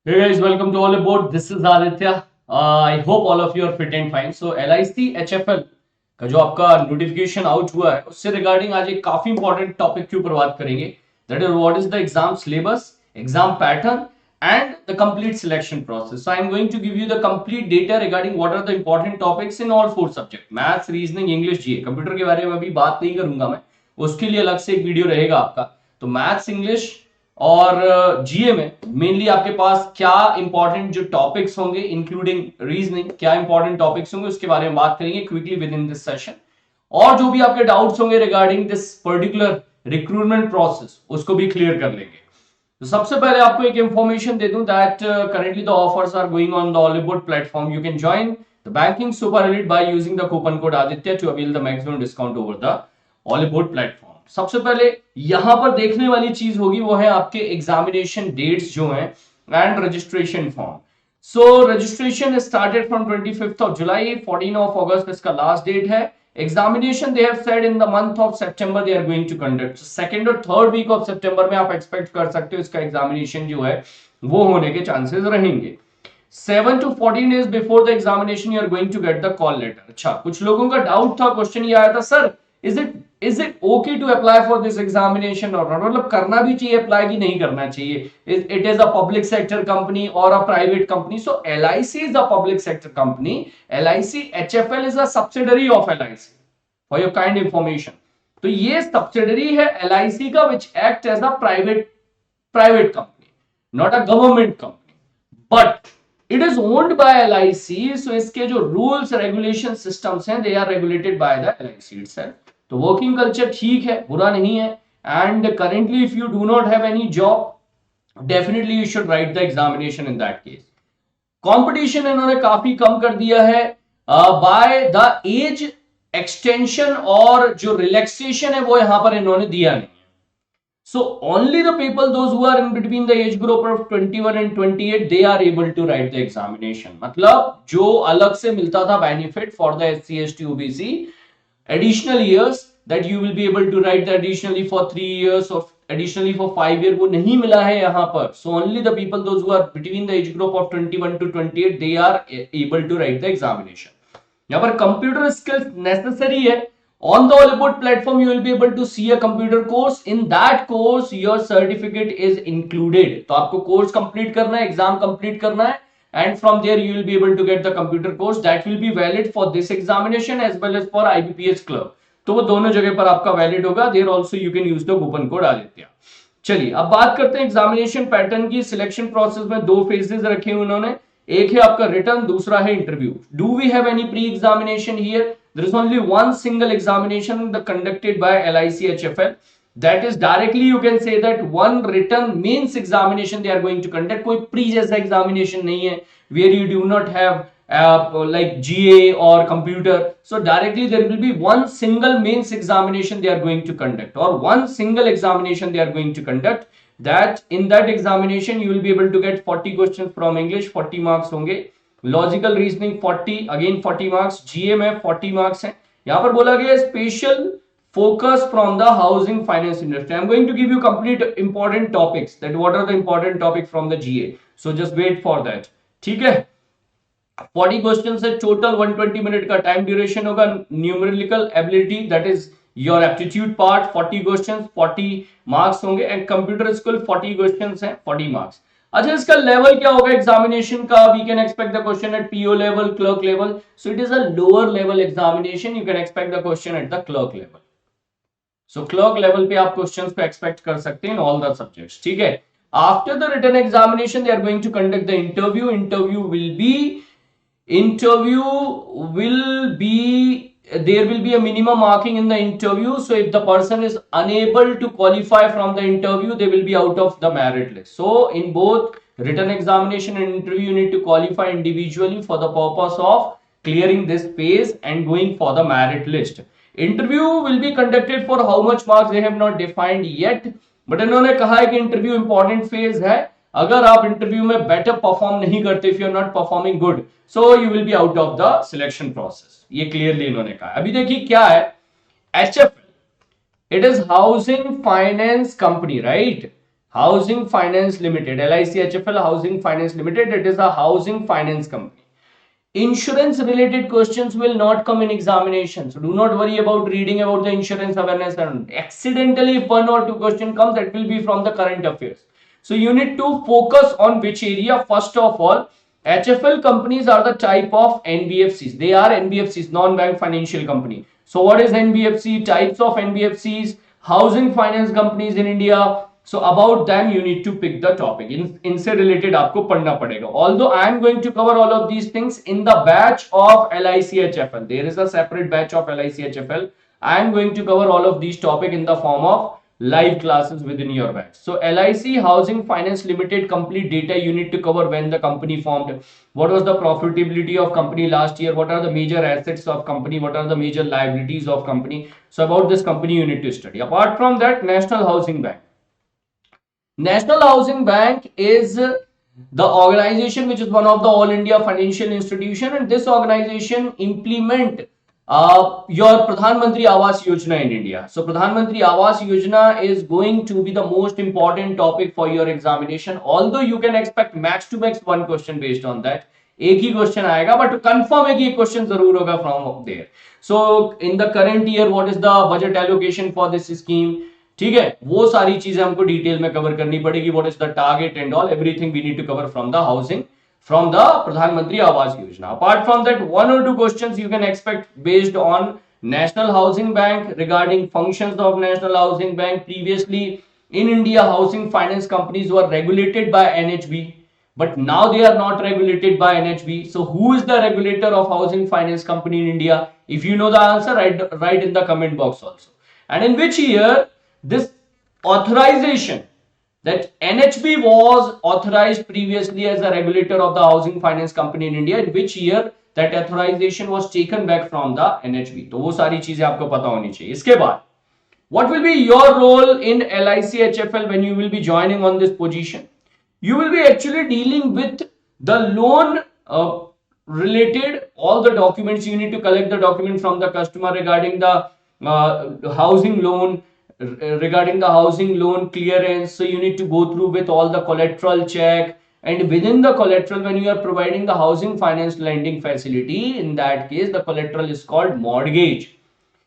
Hey guys, welcome to All Aboard. This is Aditya. I hope all of you are fit and fine. So LIC HFL का जो आपका notification out हुआ है उससे regarding आज एक काफी इंपॉर्टेंट टॉपिक के ऊपर बात करेंगे. That is what is the exam syllabus, exam pattern and the complete selection process. So I am going to give you the complete data regarding what are the important topics in all four subjects: maths, reasoning, English, GA. Computer के बारे में अभी बात नहीं करूंगा मैं, उसके लिए अलग से एक वीडियो रहेगा आपका. तो मैथ्स, इंग्लिश और जीए में मेनली आपके पास क्या इंपॉर्टेंट जो टॉपिक्स होंगे इंक्लूडिंग रीजनिंग, क्या इंपॉर्टेंट टॉपिक्स होंगे उसके बारे में बात करेंगे quickly with in this session. और जो भी आपके डाउट्स होंगे regarding this particular recruitment process उसको भी क्लियर कर लेंगे. तो सबसे पहले आपको एक इंफॉर्मेशन दे दूं that currently the offers are going on the Oliveboard platform. You can join the banking super elite by using the coupon code Aditya to avail the maximum discount over the Oliveboard platform. सबसे पहले यहां पर देखने वाली चीज होगी वो है आपके एग्जामिनेशन डेट्स जो हैं and registration form. So registration started from 25th of July, 14 of August इसका लास्ट डेट है. Examination they have said in the month of September they are going to conduct. Second और third week of September में आप expect कर सकते हो इसका examination जो है वो होने के चांसेस रहेंगे. 7 to 14 days before the examination you are going to get the call letter. अच्छा, कुछ लोगों का डाउट था, क्वेश्चन ये आया था, sir is it okay to apply for this examination or not? मतलब करना भी चाहिए अप्लाई कि नहीं करना चाहिए? It is a public sector company or a private company. So LIC is a public sector company. LIC HFL is a subsidiary of LIC. For your kind information. तो ये subsidiary है LIC का which act as a private company, not a government company. But it is owned by LIC, so इसके जो rules regulation systems हैं they are regulated by the LIC itself. तो working culture ठीक है, बुरा नहीं है. And currently if you do not have any job definitely you should write the examination in that case. Competition इन्होंने काफी कम कर दिया है बाय द एज एक्सटेंशन, और जो रिलैक्सेशन है वो यहां पर इन्होंने दिया नहीं. So only the people those who are in between the age group of 21 and 28 they are able to write the examination. मतलब जो अलग से मिलता था benefit for the SC ST OBC additional years that you will be able to write the additionally for 3 years or additionally for 5 years, वो नहीं मिला है यहाँ पर. So only the people those who are between the age group of 21 to 28 they are able to write the examination. यहाँ पर computer skills necessary है. On the Olipod platform, you will be able to see a computer course. In that course, your certificate is included. तो आपको course complete करना है, exam complete करना है, and from there you will be able to get the computer course that will be valid for this examination as well as for IBPS club. तो वो दोनों जगह पर आपका valid होगा. There also you can use the coupon code Aditya. चलिए अब बात करते हैं एग्जामिनेशन पैटर्न की. सिलेक्शन प्रोसेस में दो फेजेस रखे हैं उन्होंने. एक है आपका रिटर्न, दूसरा है interview. Do we have any pre examination here? There is only one single examination conducted by LIC HFL. That is directly you can say that one written means examination they are going to conduct. कोई pre जैसा examination नहीं है where you do not have like GA or computer. So directly there will be one single mains examination they are going to conduct, or one single examination they are going to conduct. That in that examination you will be able to get 40 questions from English, 40 marks होंगे. Logical reasoning 40, again 40 marks. GA में 40 marks हैं. यहां पर बोला गया special focus from the housing finance industry. I am going to give you complete important topics that what are the important topic from the GA. So just wait for that. ठीक है, 40 question है टोटल. 120 minute का time duration होगा. Numerical ability that is your aptitude part 40 question, 40 marks होंगे. And computer skill 40 question है, 40 marks. अच्छा, इसका लेवल क्या होगा एग्जामिनेशन का? We can expect the question at PO level, clerk level. So it is a lower level examination. You can expect the question at the clerk level. So clerk level पे आप questions को expect कर सकते हैं in all the subjects. ठीक है, after the written examination they are going to conduct the interview. Interview will be there will be a minimum marking in the interview. So if the person is unable to qualify from the interview, they will be out of the merit list. So in both written examination and interview, you need to qualify individually for the purpose of clearing this phase and going for the merit list. Interview will be conducted for how much marks they have not defined yet, but इन्होंने कहा है कि interview important phase है. अगर आप interview में better perform नहीं करते, if you are not performing good, so you will be out of the selection process. ये क्लियरली इन्होंने कहा. अभी देखिए क्या है HFL. It is housing finance company, right? Housing Finance Limited, LICHFL Housing Finance Limited, it is a housing finance company. Insurance related questions will not come in examination, so do not worry about reading about the insurance awareness, and accidentally if one or two question comes, that will be from the current affairs. So you need to focus on which area. First of all, HFL companies are the type of NBFCs. They are NBFCs, non-bank financial company. So what is NBFC? Types of NBFCs, housing finance companies in India. So about them you need to pick the topic. इनसे related आपको पढ़ना पड़ेगा. Although I am going to cover all of these things in the batch of LICHFL. There is a separate batch of LICHFL. I am going to cover all of these topic in the form of live classes within your batch. So LIC Housing Finance Limited, complete data you need to cover: when the company formed, what was the profitability of company last year, what are the major assets of company, what are the major liabilities of company. So about this company you need to study. Apart from that, National Housing Bank. National Housing Bank is the organization which is one of the all India financial institution, and this organization implement your Pradhan Mantri Awas Yojana in India. So Pradhan Mantri Awas Yojana is going to be the most important topic for your examination, although you can expect max to max one question based on that. एक ही question आएगा, but confirm है कि एक question जरूर होगा from there. So in the current year what is the budget allocation for this scheme, ठीक है, वो सारी चीजें हमको डिटेल में कवर करनी पड़ेगी. What is the target and all, everything we need to cover from the housing, from the Pradhan Mantri Awas Yojana. Apart from that, one or two questions you can expect based on National Housing Bank regarding functions of National Housing Bank. Previously in India, housing finance companies were regulated by NHB, but now they are not regulated by NHB. So who is the regulator of housing finance company in India? If you know the answer, write in the comment box also. And in which year this authorization, that NHB was authorized previously as a regulator of the housing finance company in India, in which year that authorization was taken back from the NHB. तो वो सारी चीजें आपको पता होनी चाहिए. इसके बाद what will be your role in LICHFL when you will be joining on this position? You will be actually dealing with the loan related all the documents. You need to collect the document from the customer regarding the housing loan, regarding the housing loan clearance. So you need to go through with all the collateral check, and within the collateral, when you are providing the housing finance lending facility, in that case the collateral is called mortgage.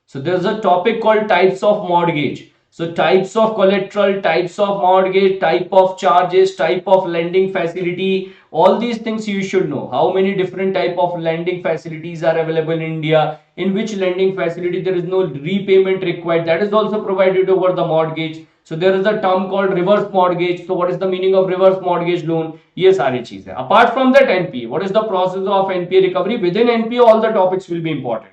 So there's a topic called types of mortgage. So types of collateral, types of mortgage, type of charges, type of lending facility, all these things you should know. How many different type of lending facilities are available in India, in which lending facility there is no repayment required, that is also provided over the mortgage. So there is a term called reverse mortgage. So what is the meaning of reverse mortgage loan? ये सारी चीजें. Apart from that, NPA, what is the process of NPA recovery? Within NPA all the topics will be important,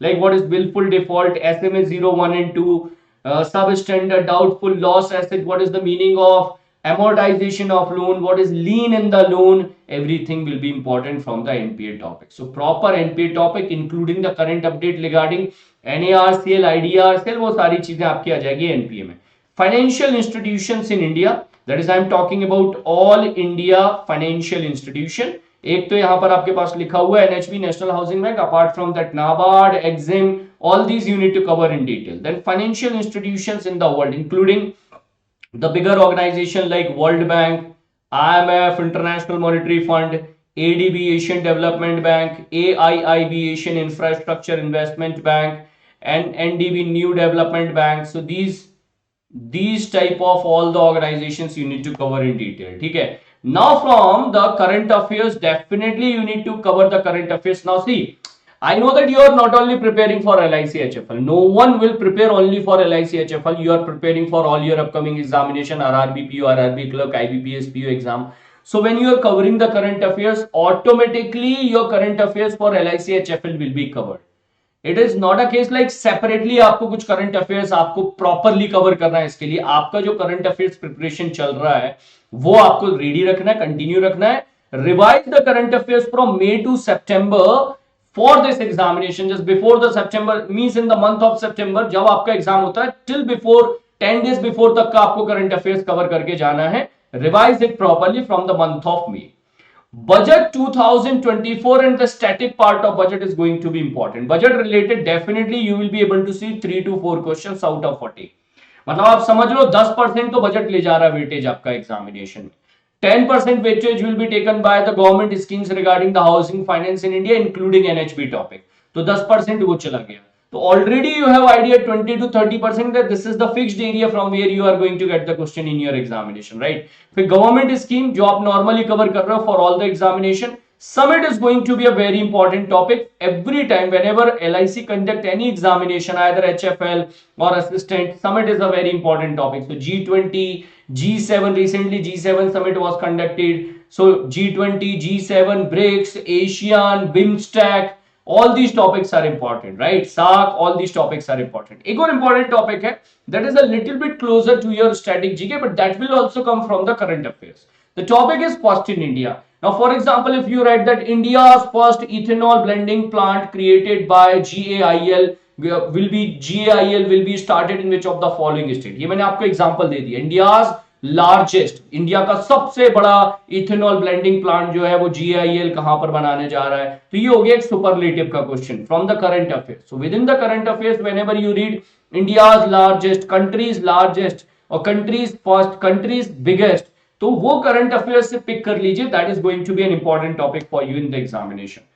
like what is willful default, SMA 0, 1 and 2, substandard, doubtful, loss asset, what is the meaning of amortization of loan, what is lien in the loan, everything will be important from the NPA topic. So proper NPA topic including the current update regarding NARCL, IDRCL, वो सारी चीजें आपकी आ जाएगी NPA में. Financial institutions in India, that is I am talking about all India financial institution. एक तो यहाँ पर आपके पास लिखा हुआ है NHB, National Housing Bank. Apart from that, NABARD, EXIM, all these you need to cover in detail. Then financial institutions in the world, including the bigger organization like World Bank, IMF, International Monetary Fund, ADB, Asian Development Bank, AIIB, Asian Infrastructure Investment Bank, and NDB, New Development Bank. So these type of all the organizations you need to cover in detail. ठीक है. Now from the current affairs, definitely you need to cover the current affairs. Now see, I know that you are not only preparing for LICHFL. No one will prepare only for LICHFL. You are preparing for all your upcoming examination, RRB, PO, RRB clerk, IBPS, PO exam. So when you are covering the current affairs, automatically your current affairs for LICHFL will be covered. It is not a case like separately आपको कुछ current affairs आपको properly cover करना है. इसके लिए आपका जो current affairs preparation चल रहा है वो आपको ready रखना है, continue रखना है. Revise the current affairs from May to September for this examination. Just before the September means in the month of September जब आपका एग्जाम होता है, till before 10 days before तक का आपको current affairs cover करके जाना है. Revise it properly from the month of May. Budget 2024 and the static part of budget is going to be important. Budget related, definitely you will be able to see 3 to 4 questions out of 40. मतलब आप समझ लो 10% तो budget ले जा रहा है weightage आपका examination में। 10% weightage will be taken by the government schemes regarding the housing finance in India, including NHB topic. तो 10% वो चला गया। तो already you have idea 20 to 30% that this is the fixed area from where you are going to get the question in your examination, right? फिर government scheme जो आप normally cover कर रहे हो for all the examination, summit is going to be a very important topic every time whenever LIC conduct any examination, either HFL or assistant. Summit is a very important topic. So G20, G7, recently G7 summit was conducted. So G20, G7, BRICS, ASEAN, BIMSTEC, all these topics are important, right? SAARC, all these topics are important. एक और important topic है that is a little bit closer to your static GK, but that will also come from the current affairs. The topic is first in India. Now, for example, if you write that India's first ethanol blending plant created by GAIL will be started in which of the following state? ये मैंने आपको example दे दिया। India's largest, India का सबसे बड़ा ethanol blending plant जो है वो GAIL कहां पर बनाने जा रहा है? तो ये हो गया एक सुपरलेटिव का question from the current affairs. So within the current affairs whenever you read India's largest, country's largest और कंट्रीज फर्स्ट, कंट्रीज बिगेस्ट, तो वो करंट अफेयर्स से पिक कर लीजिए। That is going to be an important topic for you in the examination.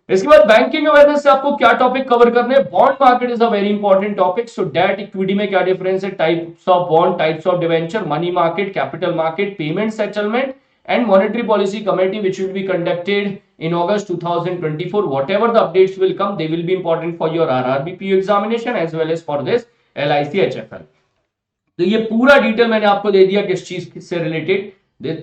इसके बाद banking awareness से आपको क्या टॉपिक कवर करने हैं? Bond market is a very important topic. So debt equity में क्या डिफरेंस है? Types of bond, types of debenture, money market, capital market, payment settlement and monetary policy committee which will be conducted in August 2024. Whatever the updates will come, they will be important for your RRB PU examination as well as for this LIC HFL. तो ये पूरा detail मैंने आपको दे दिया किस चीज से related.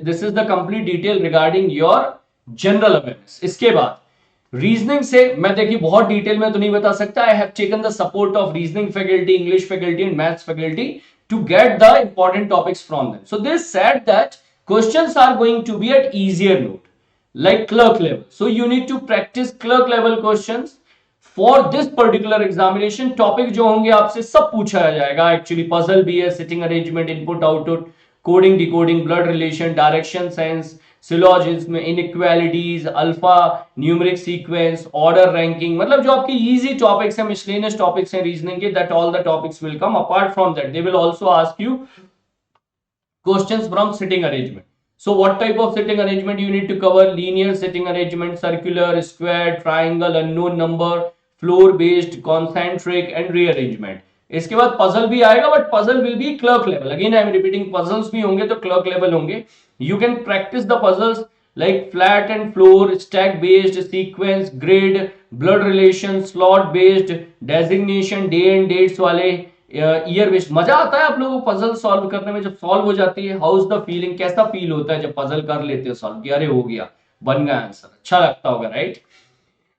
This is the complete detail regarding your general awareness. इसके बाद रीजनिंग से मैं देखिए बहुत डिटेल में तो नहीं बता सकता। I have taken the support of reasoning faculty, English faculty and maths faculty to get the important topics from them. So this said that questions are going to be at easier note like clerk level, so you need to practice clerk level questions for this particular examination. topic जो होंगे आपसे सब पूछा जाएगा actually, puzzle भी है, sitting arrangement, input output, coding decoding, blood relation, direction sense, syllogism, inequalities, alpha numeric sequence, order ranking, मतलब जो आपके easy topics हैं, miscellaneous topics हैं reasoning के, that all the topics will come. apart from that they will also ask you questions from sitting arrangement. So what type of sitting arrangement you need to cover? Linear sitting arrangement, circular, square, triangle, unknown number, floor based, concentric and rearrangement. इसके बाद puzzle भी आएगा, but puzzle will be clerk level. Again I am repeating, puzzles भी होंगे तो clerk level होंगे। You can practise the puzzles like flat and floor, stack based, sequence, grid, blood relation, slot based, designation, day and dates वाले, year based. मजा आता है आप लोगों को पजल सॉल्व करने में? जब सॉल्व हो जाती है, हाउ इज द फीलिंग? कैसा फील होता है जब पजल कर लेते हो सॉल्व कि अरे हो गया, बन गया आंसर? अच्छा लगता होगा, राइट?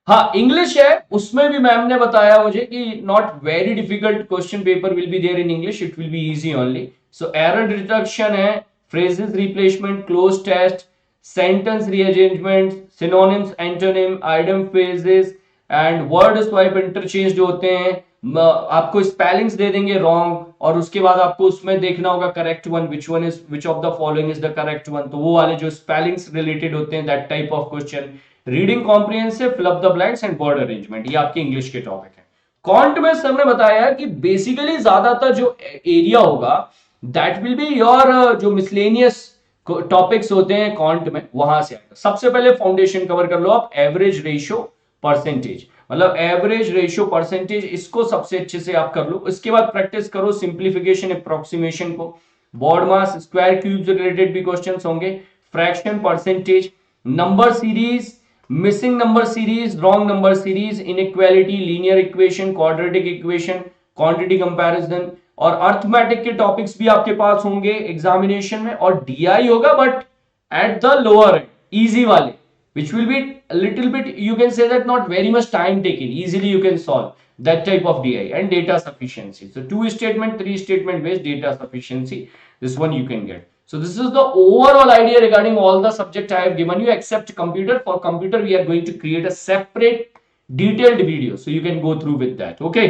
हाँ, इंग्लिश है, उसमें भी मैम ने बताया मुझे कि not very difficult question paper will be there in English, it will be easy only. So error detection है, phrases replacement, close test, sentence rearrangement, synonyms, antonym, idiom phrases and word swipe interchange जो होते हैं। आपको spellings दे देंगे wrong, और उसके बाद आपको उसमें देखना होगा correct one, which of the following is the correct one. तो वो वाले जो स्पेलिंग्स रिलेटेड होते हैं, that type of question. Reading comprehensive, fill up the blanks and word arrangement, ये आपके इंग्लिश के टॉपिक है। कॉन्ट में सर ने बताया कि बेसिकली ज्यादातर जो एरिया होगा दैट विल बी योर जो मिसलेनियस टॉपिक्स होते हैं कॉन्ट में, वहां से आएगा। सबसे पहले फाउंडेशन कवर कर लो आप, एवरेज रेशियो परसेंटेज, मतलब एवरेज रेशियो परसेंटेज, इसको सबसे अच्छे से आप कर लो। इसके बाद प्रैक्टिस करो सिंप्लीफिकेशन, अप्रोक्सीमेशन को, बॉड मास, स्क्वायर क्यूब्स रिलेटेड भी क्वेश्चंस होंगे, fraction, percentage, number series, missing number series, wrong number series, inequality, linear equation, quadratic equation, quantity comparison, और अर्थमेटिक के टॉपिक्स भी आपके पास होंगे एग्जामिनेशन में। और डीआई होगा but at the lower and, easy वाले, which will be a little bit, you can say that not very much time taken, easily you can solve that type of DI. And data sufficiency, so 2 statement 3 statement based data sufficiency, this one you can get. So this is the overall idea regarding all the subject I have given you except computer. For computer we are going to create a separate detailed video, so you can go through with that. Okay,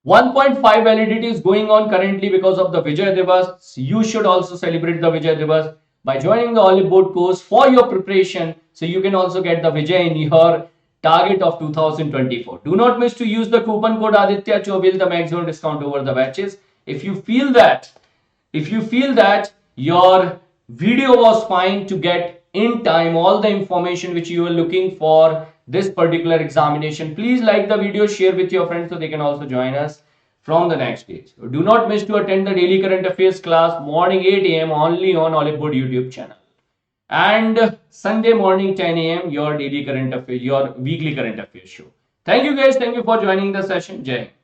1.5 validity is going on currently because of the Vijay Diwas. You should also celebrate the Vijay Diwas by joining the Olive Board course for your preparation, so you can also get the Vijay in your target of 2024. Do not miss to use the coupon code Aditya to avail the maximum discount over the batches. If you feel that your video was fine to get in time all the information which you were looking for this particular examination, please like the video, share with your friends so they can also join us from the next stage. Do not miss to attend the daily current affairs class morning 8 a.m. only on Olipwood YouTube channel, and Sunday morning 10 a.m. your daily current affairs, your weekly current affairs show. Thank you guys. Thank you for joining the session. Jai Hind.